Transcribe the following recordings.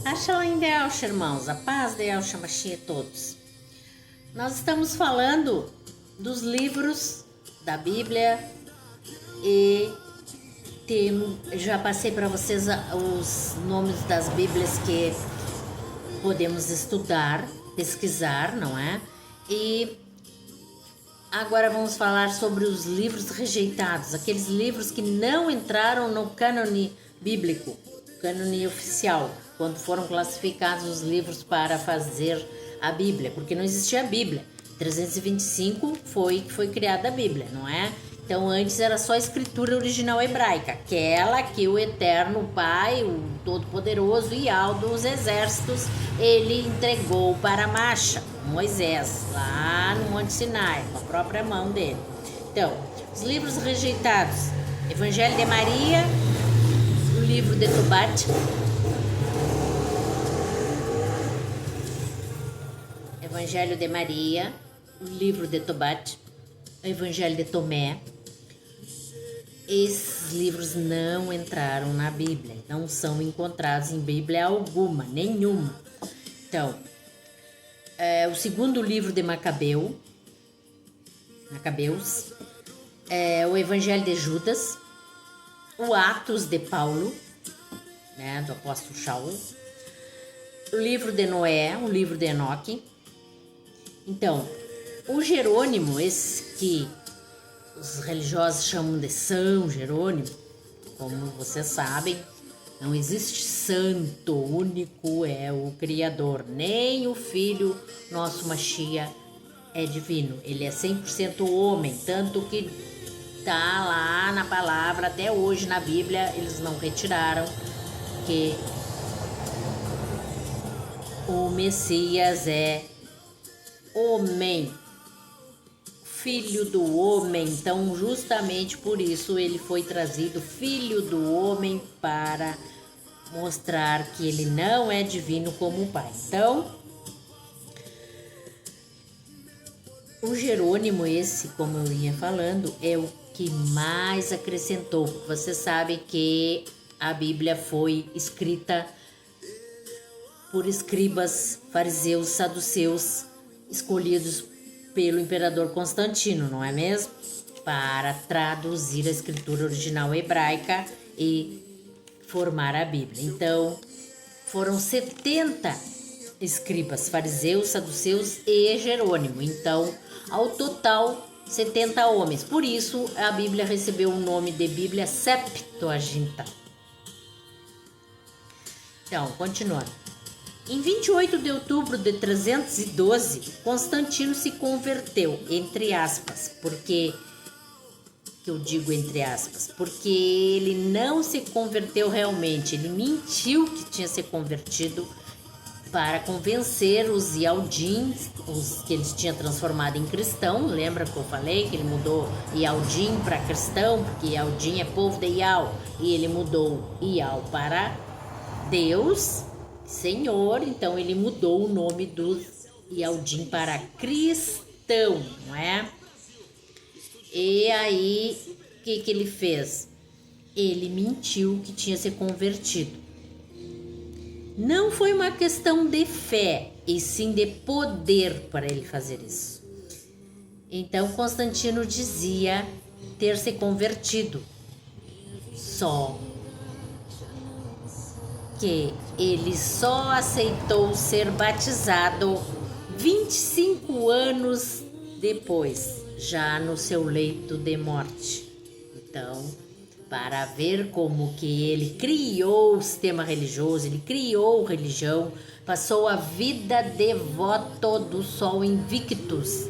Shalom de Yahshua, irmãos, a paz de Yahshua Mashiach a todos. Nós estamos falando dos livros da Bíblia e já passei para vocês os nomes das Bíblias que podemos estudar, pesquisar, não é? E agora vamos falar sobre os livros rejeitados, aqueles livros que não entraram no cânone bíblico, cânone oficial, quando foram classificados os livros para fazer a Bíblia, porque não existia a Bíblia. 325 foi criada a Bíblia, não é? Então antes era só a escritura original hebraica, aquela que o Eterno Pai, o Todo-Poderoso Yahweh dos Exércitos, ele entregou para Masha, Moisés, lá no Monte Sinai, com a própria mão dele. Então, os livros rejeitados: Evangelho de Maria, o livro de Tobat, Evangelho de Maria, o livro de Tobat, o Evangelho de Tomé. Esses livros não entraram na Bíblia, não são encontrados em Bíblia alguma, nenhuma. Então, o segundo livro de Macabeus, o Evangelho de Judas, o Atos de Paulo, né, do apóstolo Shaul, o livro de Noé, o livro de Enoque. Então, o Jerônimo, esse que os religiosos chamam de São Jerônimo, como vocês sabem, não existe santo, único é o Criador, nem o Filho, nosso Mashiach, é divino. Ele é 100% homem, tanto que está lá na palavra, até hoje na Bíblia, eles não retiraram, que o Messias é homem, filho do homem. Então justamente por isso ele foi trazido filho do homem, para mostrar que ele não é divino como o Pai. Então o Jerônimo, esse, como eu ia falando, é o que mais acrescentou. Você sabe que a Bíblia foi escrita por escribas, fariseus, saduceus, escolhidos pelo imperador Constantino, não é mesmo? Para traduzir a escritura original hebraica e formar a Bíblia. Então, foram 70 escribas, fariseus, saduceus e Jerônimo. Então, ao total, 70 homens. Por isso, a Bíblia recebeu o nome de Bíblia Septuaginta. Então, continuando. Em 28 de outubro de 312, Constantino se converteu, entre aspas, porque eu digo entre aspas, porque ele não se converteu realmente, ele mentiu que tinha se convertido para convencer os Yaldins, os que eles tinham transformado em cristão. Lembra que eu falei que ele mudou Yaldim para cristão, porque Yaldim é povo de Yahweh, e ele mudou Yahweh para Deus, Senhor. Então ele mudou o nome do Yaldim para cristão, não é? E aí, o que ele fez? Ele mentiu que tinha se convertido. Não foi uma questão de fé, e sim de poder para ele fazer isso. Então Constantino dizia ter se convertido, só que ele só aceitou ser batizado 25 anos depois, já no seu leito de morte. Então, para ver como que ele criou o sistema religioso, ele criou religião, passou a vida devoto do Sol Invictus,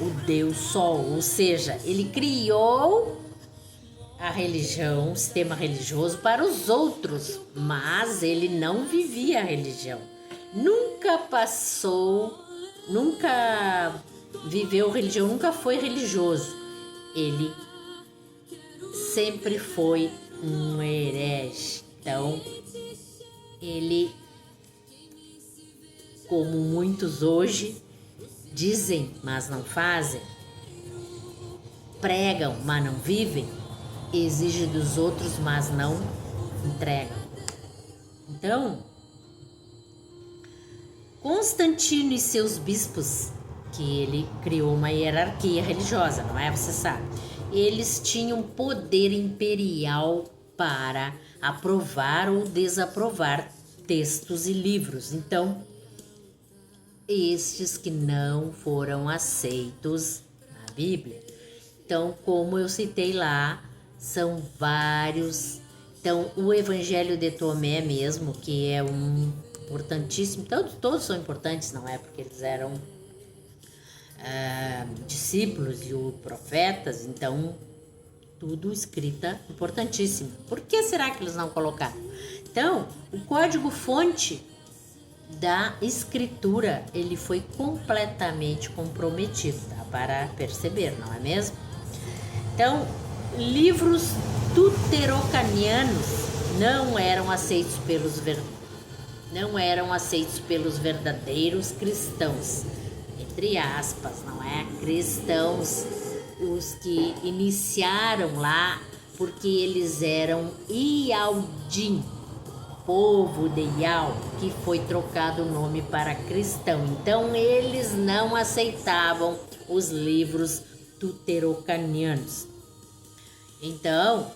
o Deus Sol, ou seja, ele criou a religião, o sistema religioso para os outros, mas ele não vivia a religião. Nunca viveu religião, nunca foi religioso. Ele sempre foi um herege. Então, ele, como muitos hoje, dizem, mas não fazem, pregam, mas não vivem, exige dos outros, mas não entregam. Então, Constantino e seus bispos, que ele criou uma hierarquia religiosa, não é? Você sabe. Eles tinham poder imperial para aprovar ou desaprovar textos e livros. Então, estes que não foram aceitos na Bíblia. Então, como eu citei lá, são vários. Então, o Evangelho de Tomé mesmo, que é um importantíssimo, todos são importantes, não é? Porque eles eram discípulos e profetas, então tudo escrita importantíssimo. Por que será que eles não colocaram? Então, o código-fonte da escritura, ele foi completamente comprometido, tá? Para perceber, não é mesmo? Então, livros deuterocanianos não eram aceitos pelos verdadeiros cristãos, entre aspas, não é? Cristãos, os que iniciaram lá, porque eles eram Ialdim, povo de Ial, que foi trocado o nome para cristão. Então, eles não aceitavam os livros deuterocanianos. Então,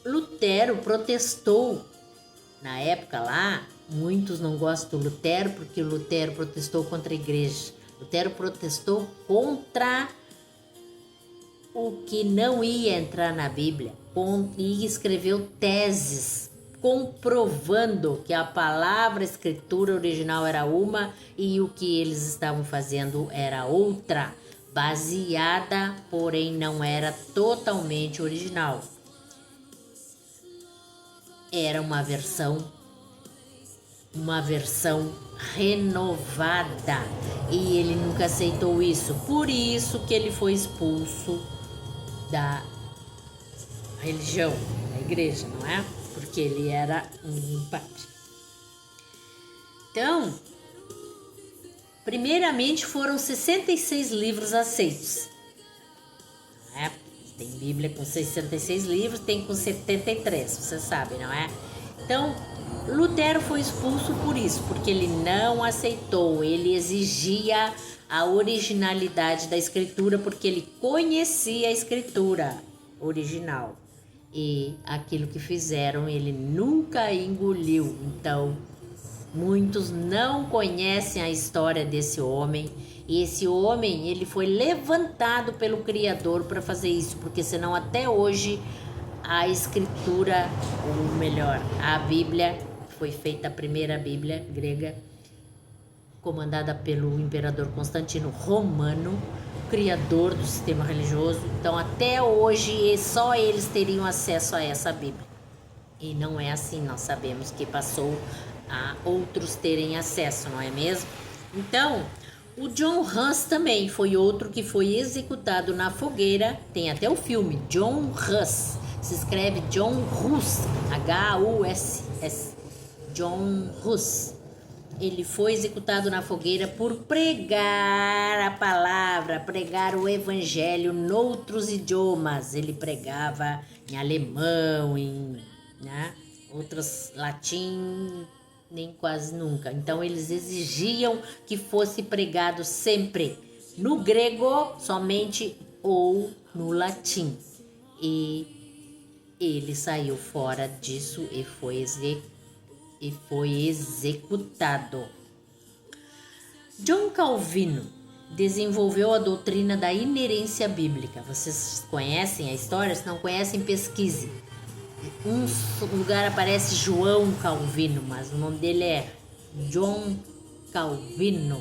Lutero protestou. Na época lá, muitos não gostam do Lutero porque o Lutero protestou contra a igreja. Lutero protestou contra o que não ia entrar na Bíblia e escreveu teses comprovando que a palavra escritura original era uma e o que eles estavam fazendo era outra, baseada, porém não era totalmente original. Era uma versão renovada e ele nunca aceitou isso. Por isso que ele foi expulso da religião, da igreja, não é? Porque ele era um padre. Então, primeiramente foram 66 livros aceitos, não é? Tem Bíblia com 66 livros, tem com 73, você sabe, não é? Então, Lutero foi expulso por isso, porque ele não aceitou, ele exigia a originalidade da escritura, porque ele conhecia a escritura original. E aquilo que fizeram, ele nunca engoliu. Então, muitos não conhecem a história desse homem. E esse homem, ele foi levantado pelo Criador para fazer isso, porque senão até hoje a escritura, ou melhor, a Bíblia, foi feita a primeira Bíblia grega, comandada pelo imperador Constantino Romano, criador do sistema religioso. Então, até hoje, só eles teriam acesso a essa Bíblia. E não é assim, nós sabemos que passou a outros terem acesso, não é mesmo? Então, o John Hus também foi outro que foi executado na fogueira. Tem até o filme, John Hus. Se escreve John Hus, H-U-S-S. John Hus. Ele foi executado na fogueira por pregar a palavra, pregar o evangelho noutros idiomas. Ele pregava em alemão, em outros latim, nem quase nunca. Então eles exigiam que fosse pregado sempre no grego somente ou no latim. E ele saiu fora disso e foi executado. John Calvino desenvolveu a doutrina da inerência bíblica. Vocês conhecem a história? Se não conhecem, pesquise. Um lugar aparece João Calvino, mas o nome dele é John Calvino.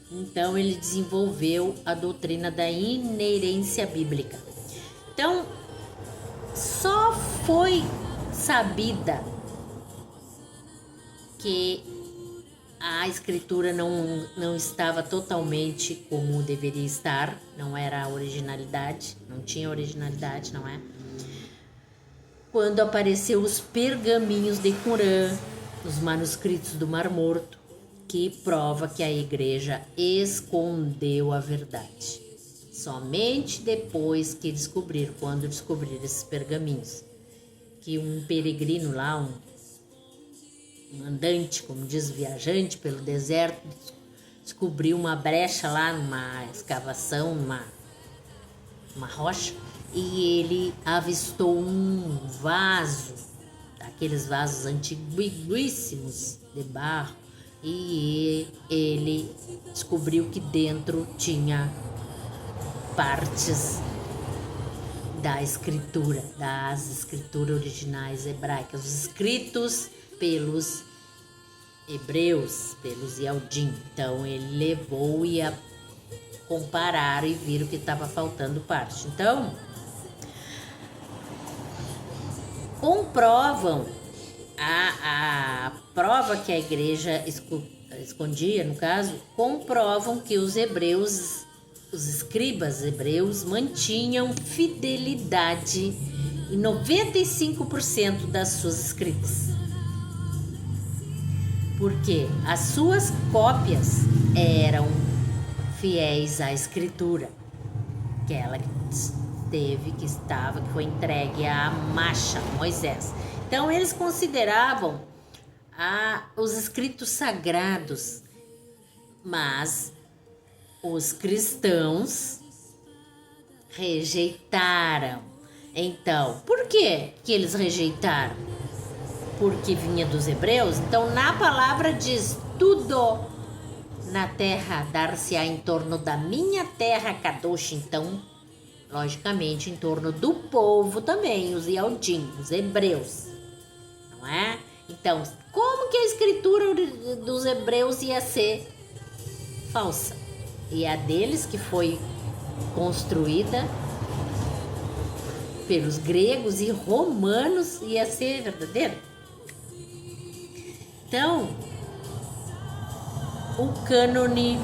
Então ele desenvolveu a doutrina da inerência bíblica. Então só foi sabida que a escritura não estava totalmente como deveria estar, não era a originalidade, não tinha originalidade, não é? Quando apareceu os pergaminhos de Qumran, os manuscritos do Mar Morto, que prova que a igreja escondeu a verdade. Somente depois que quando descobriram esses pergaminhos, que um peregrino lá, um andante, como diz o viajante, pelo deserto, descobriu uma brecha lá numa escavação, uma rocha, e ele avistou um vaso, aqueles vasos antiguíssimos de barro, e ele descobriu que dentro tinha partes das escrituras originais hebraicas, os escritos pelos hebreus, pelos Yaldim. Então ele levou e compararam e viram que estava faltando parte. Então comprovam a prova que a igreja escondia, no caso, comprovam que os hebreus, os escribas hebreus, mantinham fidelidade em 95% das suas escritas. Porque as suas cópias eram fiéis à escritura, que ela que foi entregue a Masha, Moisés. Então eles consideravam os escritos sagrados, mas os cristãos rejeitaram. Então, por que eles rejeitaram? Porque vinha dos hebreus. Então na palavra diz: tudo na terra dar-se-á em torno da minha terra Kadosh. Então, logicamente, em torno do povo também, os Yaldim, os hebreus, não é? Então, como que a escritura dos hebreus ia ser falsa? E a deles, que foi construída pelos gregos e romanos, ia ser verdadeira? Então, o cânone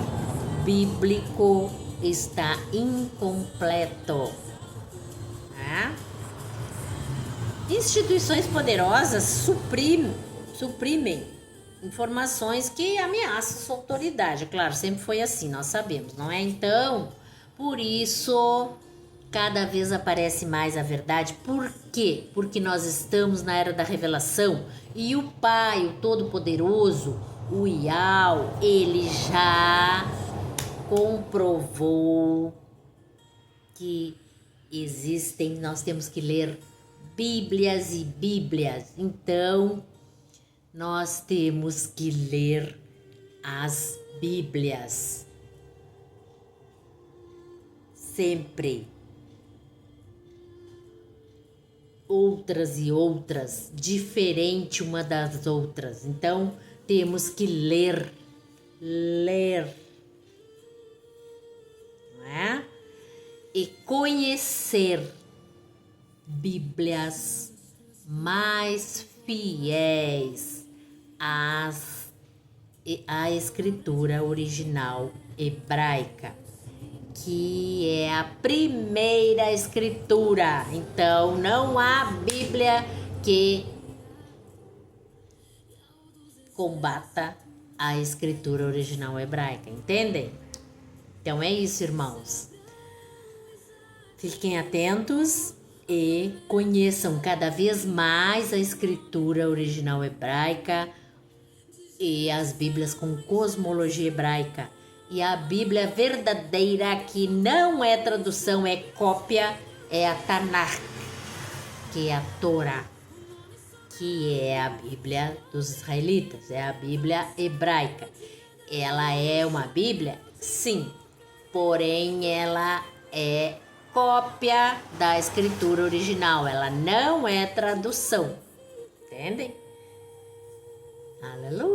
bíblico está incompleto. Né? Instituições poderosas suprimem informações que ameaçam sua autoridade. Claro, sempre foi assim, nós sabemos, não é? Então, por isso, cada vez aparece mais a verdade. Por quê? Porque nós estamos na era da revelação e o Pai, o Todo-Poderoso, o Ial, ele já comprovou que existem, nós temos que ler Bíblias e Bíblias. Então, nós temos que ler as Bíblias. Sempre. Outras e outras, diferente uma das outras. Então, temos que ler. Né? E conhecer Bíblias mais fiéis à escritura original hebraica, que é a primeira escritura. Então, não há Bíblia que combata a escritura original hebraica, entendem? Então é isso, irmãos. Fiquem atentos e conheçam cada vez mais a escritura original hebraica e as Bíblias com cosmologia hebraica. E a Bíblia verdadeira, que não é tradução, é cópia, é a Tanakh, que é a Torá, que é a Bíblia dos israelitas, é a Bíblia hebraica. Ela é uma Bíblia? Sim, porém ela é cópia da escritura original, ela não é tradução, entendem? Aleluia!